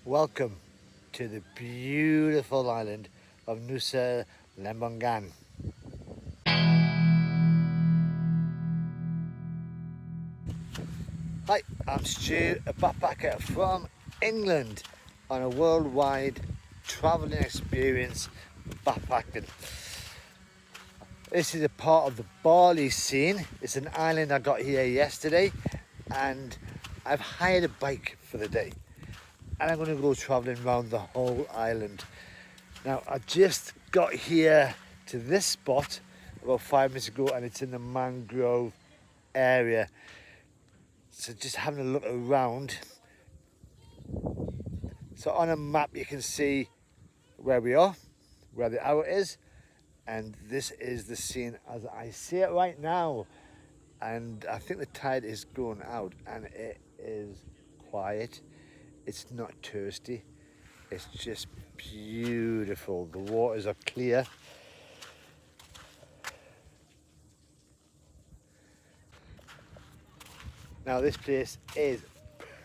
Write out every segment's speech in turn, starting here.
Welcome to the beautiful island of Nusa Lembongan. Hi, I'm Stu, a backpacker from England on a worldwide travelling experience backpacking. This is a part of the Bali scene. It's an island I got here yesterday and I've hired a bike for the day. And I'm going to go travelling around the whole island. Now, I just got here to this spot about 5 minutes ago and it's in the mangrove area. So just having a look around. So on a map you can see where we are, where the arrow is, and this is the scene as I see it right now. And I think the tide is going out and it is quiet. It's not touristy, it's just beautiful. The waters are clear. Now this place is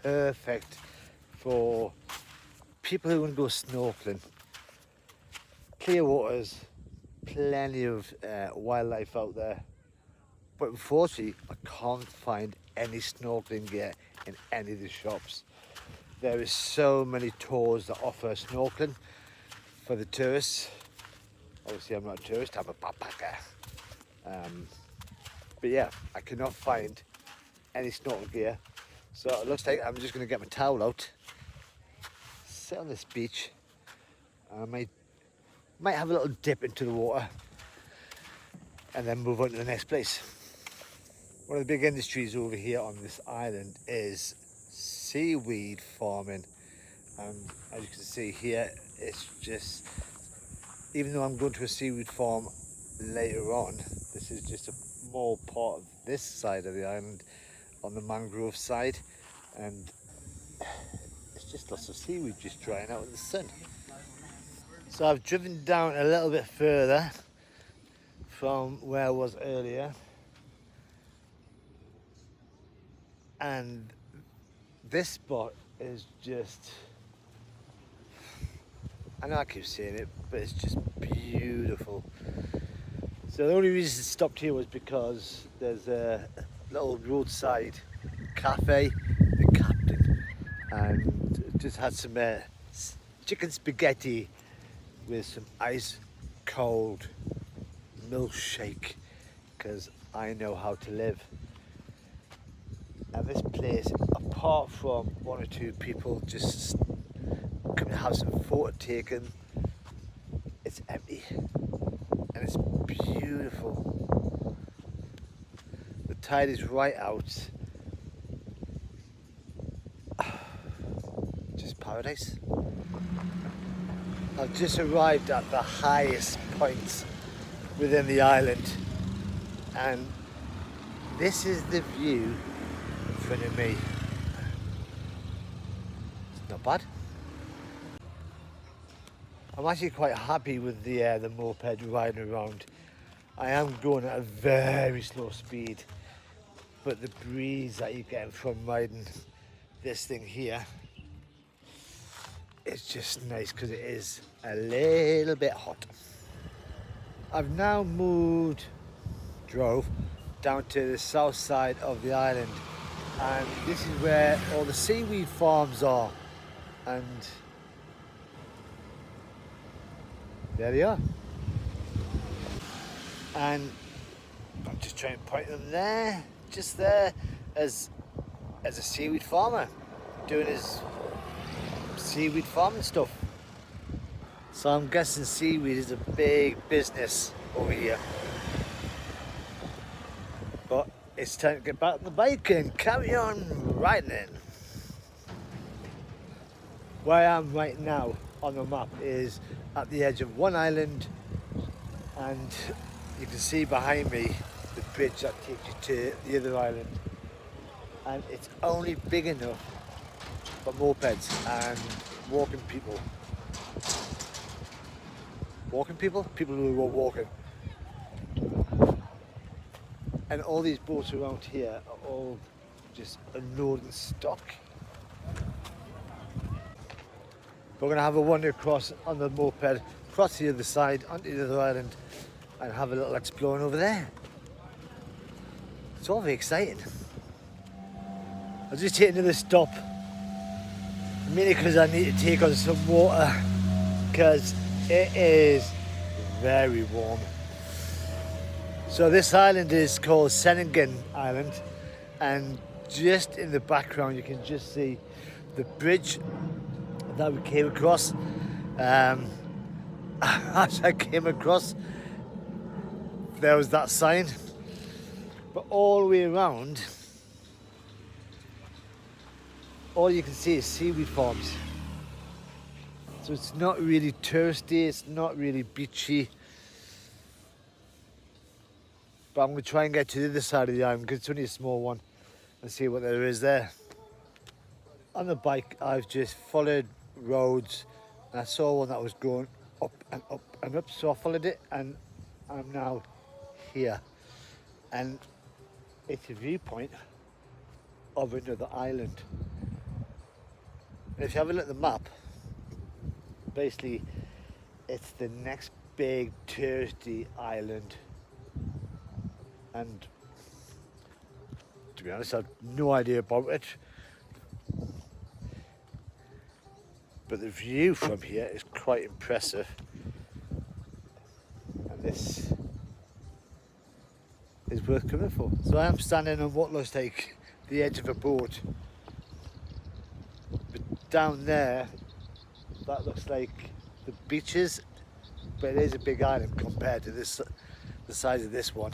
perfect for people who want to go snorkeling. Clear waters, plenty of wildlife out there. But unfortunately, I can't find any snorkeling gear in any of the shops. There is so many tours that offer snorkeling for the tourists. Obviously I'm not a tourist, I'm a backpacker. But yeah, I cannot find any snorkel gear. So it looks like I'm just going to get my towel out, sit on this beach, and I might have a little dip into the water and then move on to the next place. One of the big industries over here on this island is seaweed farming, and as you can see here, it's just, even though I'm going to a seaweed farm later on, this is just a small part of this side of the island on the mangrove side, and it's just lots of seaweed just drying out in the sun. So I've driven down a little bit further from where I was earlier, and this spot is just, I know I keep saying it, but it's just beautiful. So the only reason I stopped here was because there's a little roadside cafe, the Captain, and just had some chicken spaghetti with some ice cold milkshake, because I know how to live. And this place, apart from one or two people just coming to have some photo taken, it's empty and it's beautiful. The tide is right out. Just paradise. I've just arrived at the highest point within the island, and this is the view in front of me. It's not bad. I'm actually quite happy with the moped riding around. I am going at a very slow speed, but the breeze that you get from riding this thing here, it's just nice because it is a little bit hot. I've now drove down to the south side of the island, and this is where all the seaweed farms are, and there they are. And I'm just trying to point them there, just there, as a seaweed farmer doing his seaweed farming stuff. So I'm guessing seaweed is a big business over here. But it's time to get back on the bike and carry on riding. Where I am right now on the map is at the edge of one island, and you can see behind me the bridge that takes you to the other island, and it's only big enough for mopeds and walking people. People who are walking. And all these boats around here are all just unloading stock. We're going to have a wander across on the moped, across the other side, onto the other island, and have a little exploring over there. It's all very exciting. I'll just take another stop, mainly because I need to take on some water, because it is very warm. So this island is called Ceningan Island, and just in the background you can just see the bridge that we came across. As I came across, there was that sign, but all the way around, all you can see is seaweed farms. So it's not really touristy, it's not really beachy. But I'm going to try and get to the other side of the island, because it's only a small one, and see what there is there. On the bike, I've just followed roads, and I saw one that was going up and up and up, so I followed it, and I'm now here. And it's a viewpoint of another island. And if you have a look at the map, basically it's the next big touristy island. And to be honest, I have no idea about it. But the view from here is quite impressive. And this is worth coming for. So I am standing on what looks like the edge of a boat. But down there, that looks like the beaches, but it is a big island compared to this, the size of this one.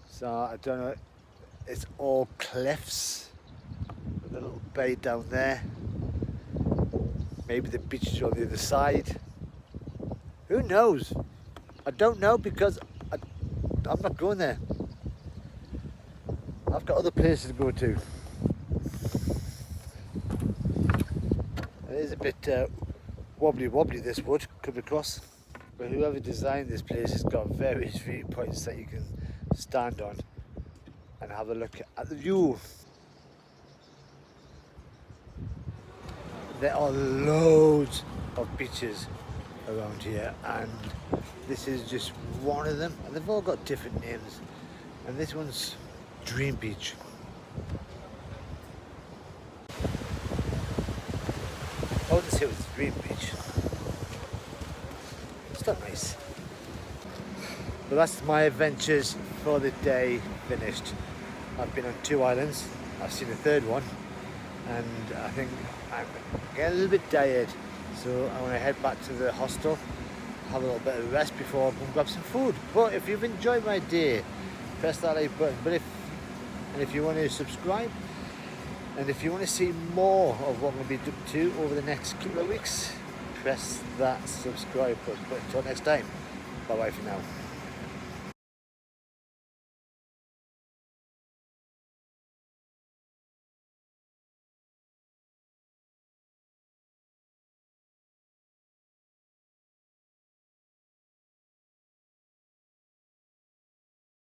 So I don't know, it's all cliffs with a little bay down there. Maybe the beach is on the other side. Who knows? I don't know, because I'm not going there. I've got other places to go to. It is a bit wobbly this wood coming across. But whoever designed this place has got various viewpoints that you can stand on and have a look at the view. There are loads of beaches around here, and this is just one of them, and they've all got different names, and this one's Dream Beach. I wouldn't say it was Dream Beach. It's not nice. But that's my adventures for the day finished. I've been on 2 islands, I've seen a third one, and I think I'm getting a little bit tired, so I want to head back to the hostel, have a little bit of rest before I go and grab some food. But if you've enjoyed my day, press that like button. But if you want to subscribe, and if you want to see more of what I'm going to be up to over the next couple of weeks, press that subscribe button. But until next time, bye bye for now.